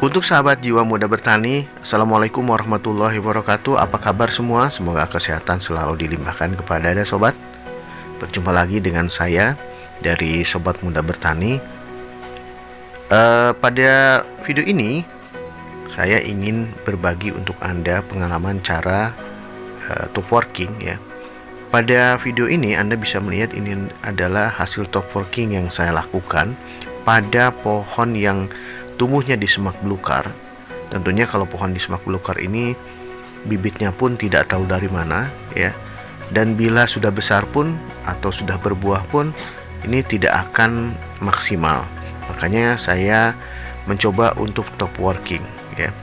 Untuk sahabat jiwa muda bertani, Assalamualaikum warahmatullahi wabarakatuh. Apa kabar semua? Semoga kesehatan selalu dilimpahkan kepada Anda sobat. Berjumpa lagi dengan saya dari Sobat Muda Bertani. Pada video ini saya ingin berbagi untuk Anda pengalaman cara top working ya. Pada video ini Anda bisa melihat ini adalah hasil top working yang saya lakukan pada pohon yang tumbuhnya di semak belukar. Tentunya kalau pohon di semak belukar ini bibitnya pun tidak tahu dari mana ya. Dan bila sudah besar pun atau sudah berbuah pun ini tidak akan maksimal. Makanya saya mencoba untuk top working ya.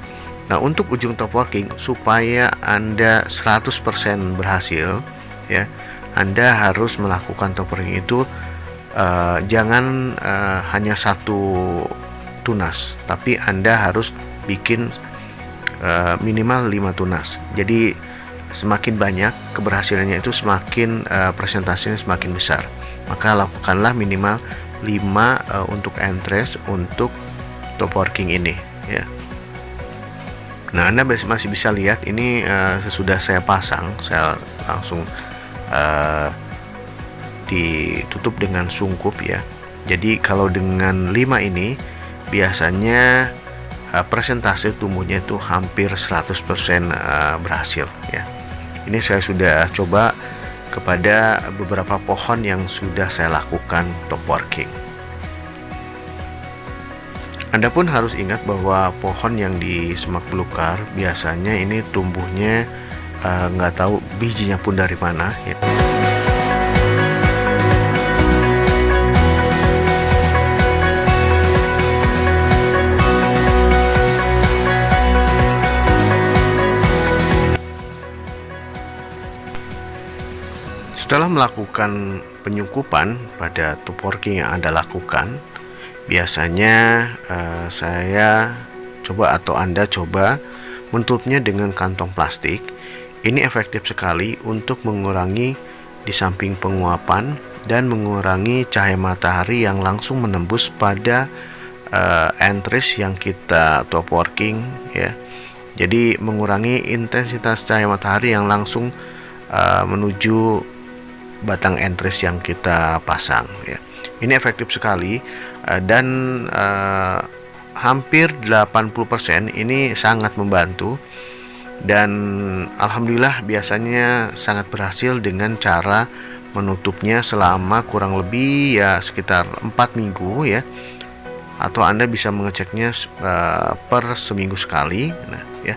Nah, untuk ujung top working supaya Anda 100% berhasil ya, Anda harus melakukan top working itu jangan hanya satu tunas, tapi Anda harus bikin minimal 5 tunas. Jadi semakin banyak keberhasilannya itu semakin presentasinya semakin besar. Maka lakukanlah minimal 5 untuk entres untuk top working ini ya. Nah, Anda masih bisa lihat ini sesudah saya pasang, saya langsung ditutup dengan sungkup ya. Jadi kalau dengan 5 ini biasanya presentase tumbuhnya itu hampir 100% berhasil ya. Ini saya sudah coba kepada beberapa pohon yang sudah saya lakukan top working. Anda pun harus ingat bahwa pohon yang di semak belukar biasanya ini tumbuhnya nggak tahu bijinya pun dari mana ya. Setelah melakukan penyungkupan pada top working yang Anda lakukan, biasanya saya coba atau Anda coba menutupnya dengan kantong plastik. Ini efektif sekali untuk mengurangi di samping penguapan dan mengurangi cahaya matahari yang langsung menembus pada entries yang kita top working ya. Jadi mengurangi intensitas cahaya matahari yang langsung menuju batang entries yang kita pasang ya. Ini efektif sekali dan hampir 80% ini sangat membantu, dan alhamdulillah biasanya sangat berhasil dengan cara menutupnya selama kurang lebih ya sekitar 4 minggu ya, atau Anda bisa mengeceknya per seminggu sekali. Nah ya,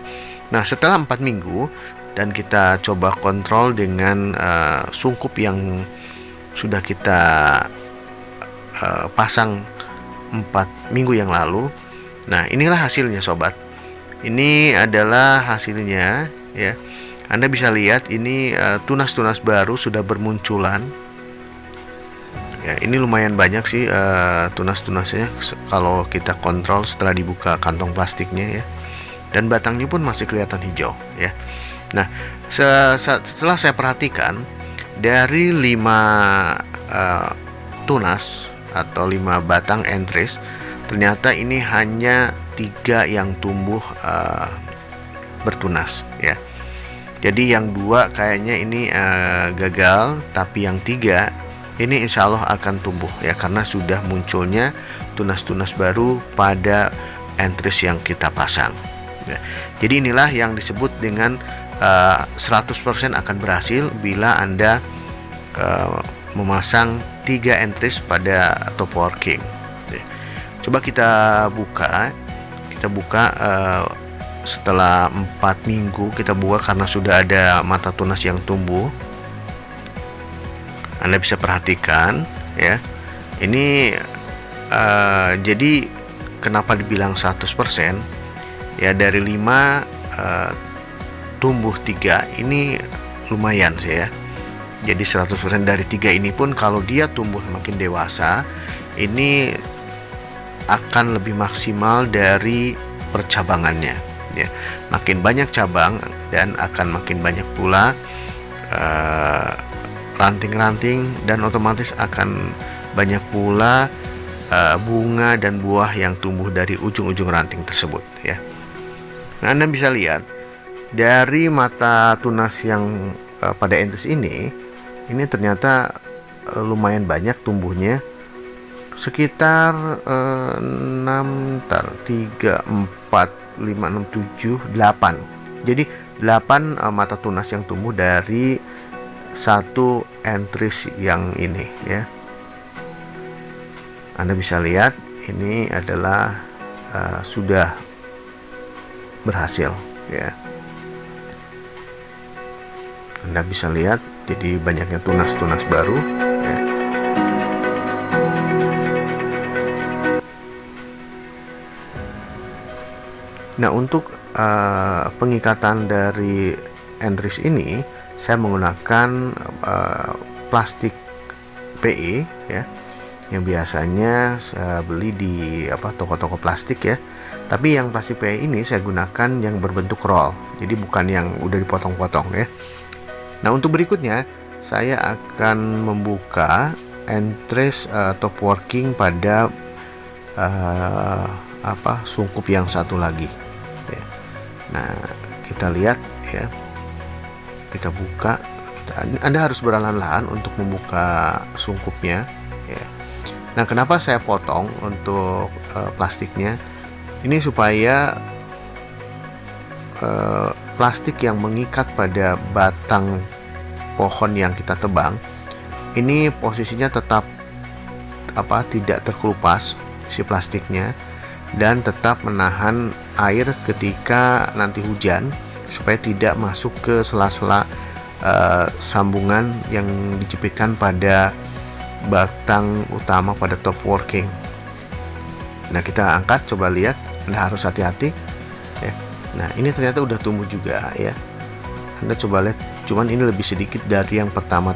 nah setelah 4 minggu dan kita coba kontrol dengan sungkup yang sudah kita pasang 4 minggu yang lalu. Nah, inilah hasilnya sobat. Ini adalah hasilnya ya. Anda bisa lihat ini tunas-tunas baru sudah bermunculan. Ya, ini lumayan banyak sih tunas-tunasnya kalau kita kontrol setelah dibuka kantong plastiknya ya. Dan batangnya pun masih kelihatan hijau ya. Nah, setelah saya perhatikan dari 5 tunas atau 5 batang entries, ternyata ini hanya 3 yang tumbuh bertunas ya. Jadi yang 2 kayaknya ini gagal, tapi yang 3 ini insya Allah akan tumbuh ya, karena sudah munculnya tunas-tunas baru pada entries yang kita pasang ya. Jadi inilah yang disebut dengan 100% akan berhasil bila Anda memasang 3 entries pada top working. Coba kita buka setelah 4 minggu kita buka, karena sudah ada mata tunas yang tumbuh. Anda bisa perhatikan ya. Ini jadi kenapa dibilang 100% ya, dari 5 tumbuh 3 ini lumayan sih ya. Jadi 100% dari 3 ini pun kalau dia tumbuh makin dewasa, ini akan lebih maksimal dari percabangannya ya. Makin banyak cabang dan akan makin banyak pula ranting-ranting, dan otomatis akan banyak pula bunga dan buah yang tumbuh dari ujung-ujung ranting tersebut ya. Nah, Anda bisa lihat dari mata tunas yang pada entries ini ternyata lumayan banyak tumbuhnya, sekitar 6, 3, 4, 5, 6, 7, 8. Jadi 8 mata tunas yang tumbuh dari satu entries yang ini ya. Anda bisa lihat ini adalah sudah berhasil ya. Anda bisa lihat jadi banyaknya tunas-tunas baru ya. Nah, untuk pengikatan dari entries ini saya menggunakan plastik PE ya, yang biasanya saya beli di toko-toko plastik ya. Tapi yang plastik PE ini saya gunakan yang berbentuk roll, jadi bukan yang udah dipotong-potong ya. Nah, untuk berikutnya saya akan membuka entries top working pada sungkup yang satu lagi ya. Nah, kita lihat ya, kita buka. Anda harus berlahan-lahan untuk membuka sungkupnya ya. Nah, kenapa saya potong untuk plastiknya ini? Supaya plastik yang mengikat pada batang pohon yang kita tebang ini posisinya tetap tidak terkelupas si plastiknya, dan tetap menahan air ketika nanti hujan, supaya tidak masuk ke sela-sela sambungan yang dijepitkan pada batang utama pada top working. Nah, kita angkat, coba lihat, Anda harus hati-hati ya. Nah, ini ternyata udah tumbuh juga ya. Anda coba lihat, cuman ini lebih sedikit dari yang pertama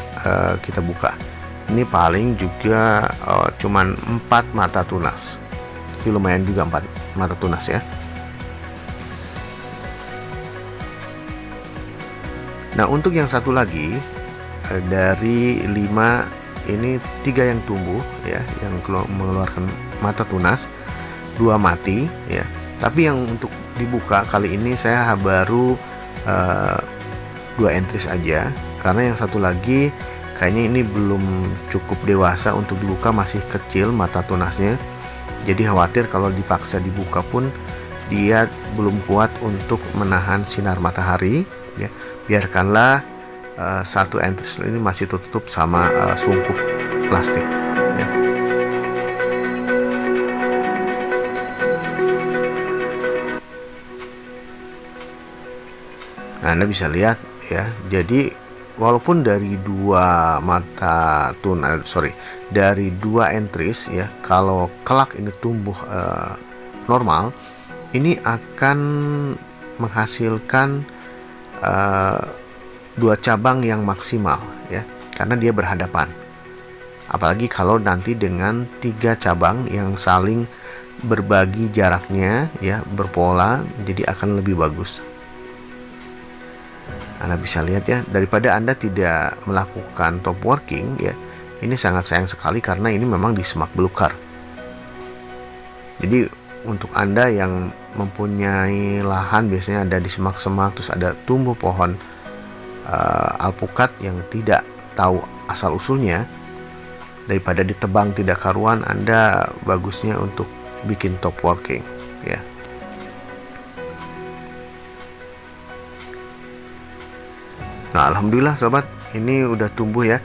kita buka. Ini paling juga cuman 4 mata tunas. Tapi lumayan juga 4 mata tunas ya. Nah, untuk yang satu lagi dari 5 ini 3 yang tumbuh ya, yang mengeluarkan mata tunas, 2 mati ya. Tapi yang untuk dibuka kali ini saya baru 2 entries aja, karena yang satu lagi kayaknya ini belum cukup dewasa untuk dibuka, masih kecil mata tunasnya. Jadi khawatir kalau dipaksa dibuka pun dia belum kuat untuk menahan sinar matahari ya. Biarkanlah satu entries ini masih tertutup sama sungkup plastik ya. Nah, Anda bisa lihat ya, jadi walaupun dari 2 dari 2 entries ya, kalau kelak ini tumbuh normal, ini akan menghasilkan 2 cabang yang maksimal ya, karena dia berhadapan. Apalagi kalau nanti dengan 3 cabang yang saling berbagi jaraknya ya, berpola, jadi akan lebih bagus. Anda bisa lihat ya, daripada Anda tidak melakukan top working ya, ini sangat sayang sekali karena ini memang di semak belukar. Jadi untuk Anda yang mempunyai lahan, biasanya ada di semak-semak, terus ada tumbuh pohon alpukat yang tidak tahu asal usulnya, daripada ditebang tidak karuan, Anda bagusnya untuk bikin top working ya. Nah, alhamdulillah sobat, ini udah tumbuh ya.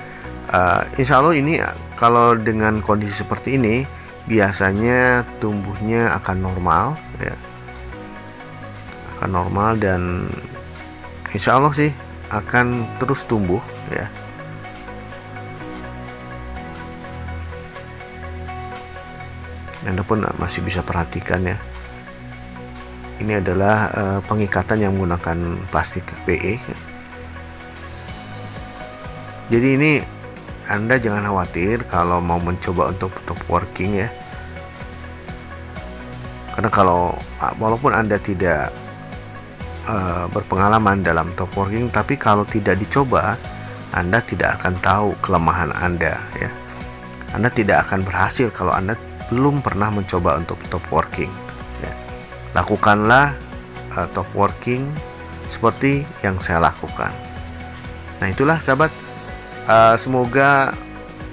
Insya Allah ini kalau dengan kondisi seperti ini biasanya tumbuhnya akan normal ya, akan normal, dan insya Allah sih akan terus tumbuh ya. Anda pun masih bisa perhatikan ya, ini adalah pengikatan yang menggunakan plastik PE. Jadi ini Anda jangan khawatir kalau mau mencoba untuk top working ya, karena walaupun Anda tidak berpengalaman dalam top working, tapi kalau tidak dicoba Anda tidak akan tahu kelemahan Anda ya. Anda tidak akan berhasil kalau Anda belum pernah mencoba untuk top working, ya, lakukanlah top working seperti yang saya lakukan. Nah, itulah sahabat, semoga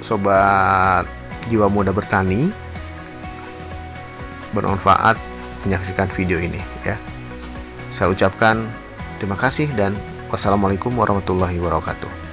sobat jiwa muda bertani bermanfaat menyaksikan video ini, ya. Saya ucapkan terima kasih dan wassalamualaikum warahmatullahi wabarakatuh.